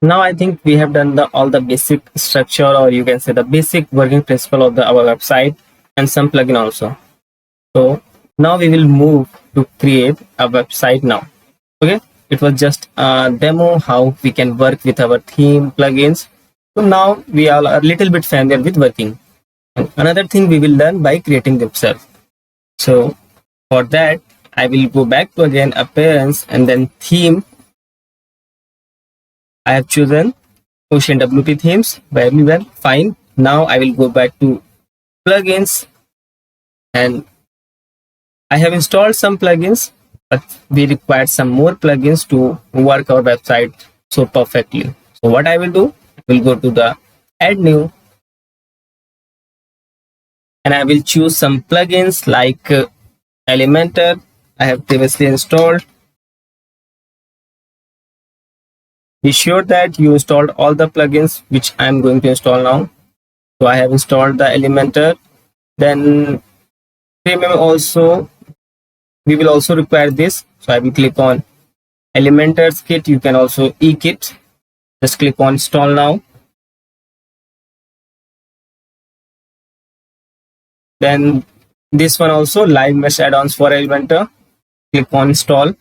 Now I think we have done all the basic structure, or you can say the basic working principle of our website, and some plugin also. So now we will move to create a website now. Okay, it was just a demo how we can work with our theme plugins. So now we are a little bit familiar with working. And another thing we will learn by creating themselves. So for that, I will go back to again appearance and then theme. I have chosen Ocean WP themes very well. Fine. Now I will go back to plugins, and I have installed some plugins, but we require some more plugins to work our website so perfectly. So what I will do, I will go to the add new, and I will choose some plugins like Elementor I have previously installed. Be sure that you installed all the plugins which I am going to install now. So I have installed the Elementor. Then remember also we will also require this. So I will click on Elementor's kit. You can also e-kit. Just click on install now. Then this one also live mesh add-ons for Elementor. Click on install.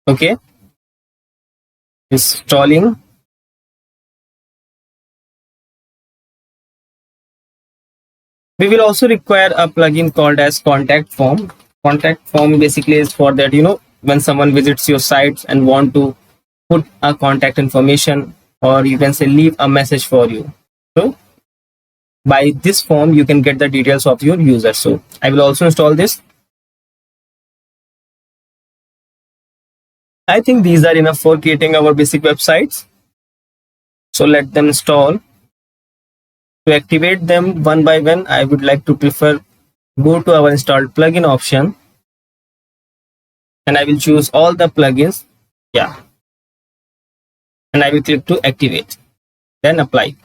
Okay. Installing. We will also require a plugin called as contact form. Contact form basically is for that, when someone visits your site and want to put a contact information, or you can say leave a message for you. So by this form, you can get the details of your user. So I will also install this. I think these are enough for creating our basic websites. So let them install. To activate them one by one, I would like to prefer go to our installed plugin option, and I will choose all the plugins. Yeah. And I will click to activate. Then apply.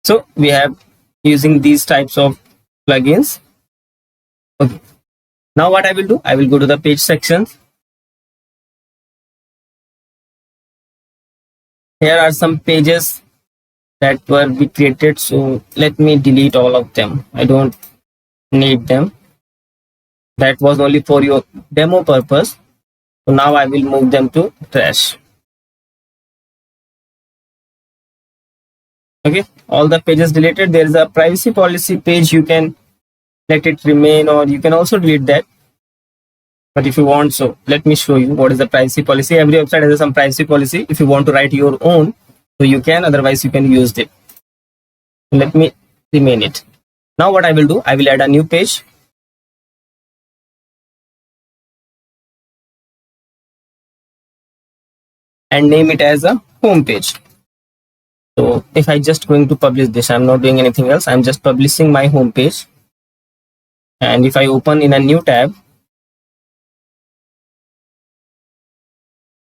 So we have using these types of plugins. Okay. Now what I will do, I will go to the page section. Here are some pages that were be created. So let me delete all of them. I don't need them. That was only for your demo purpose. So now I will move them to trash. Okay, all the pages deleted. There is a privacy policy page. You can let it remain, or you can also delete that. But if you want, so let me show you what is the privacy policy. Every website has some privacy policy. If you want to write your own, so you can, otherwise you can use it. Let me remain it. Now what I will do, I will add a new page. And name it as a home page. So if I just going to publish this, I'm not doing anything else. I'm just publishing my home page. And if I open in a new tab,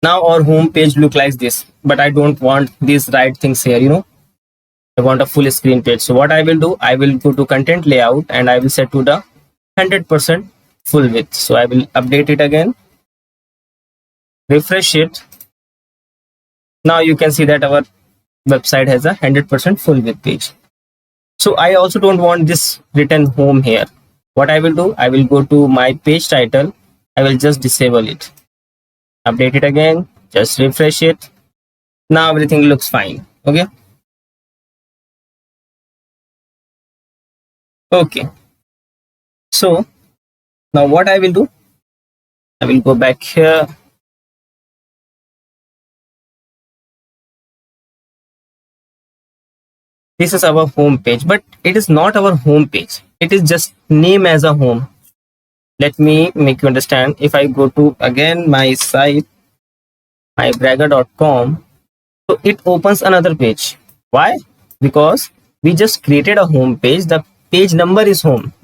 now our home page look like this, but I don't want these right things here, I want a full screen page. So what I will do, I will go to content layout and I will set to the 100% full width. So I will update it again, refresh it. Now you can see that our website has a 100% full width page. So I also don't want this written home here. What I will do, I will go to my page title. I will just disable it. Update it again, just refresh it. Now everything looks fine. Okay. Okay. So now what I will do, I will go back here. This is our home page, but it is not our home page. It is just name as a home. Let me make you understand. If I go to again my site, mybragger.com, so it opens another page. Why? Because we just created a home page. The page number is home,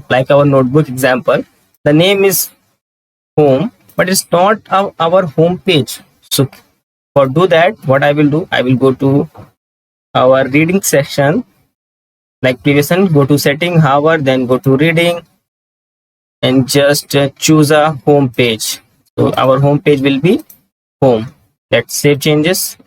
like our notebook example. The name is home, but it's not our home page. So for do that, what I will do, I will go to our reading section, like previous one, go to setting, hover, then go to reading. and just choose a home page. So our home page will be home. Let's save changes.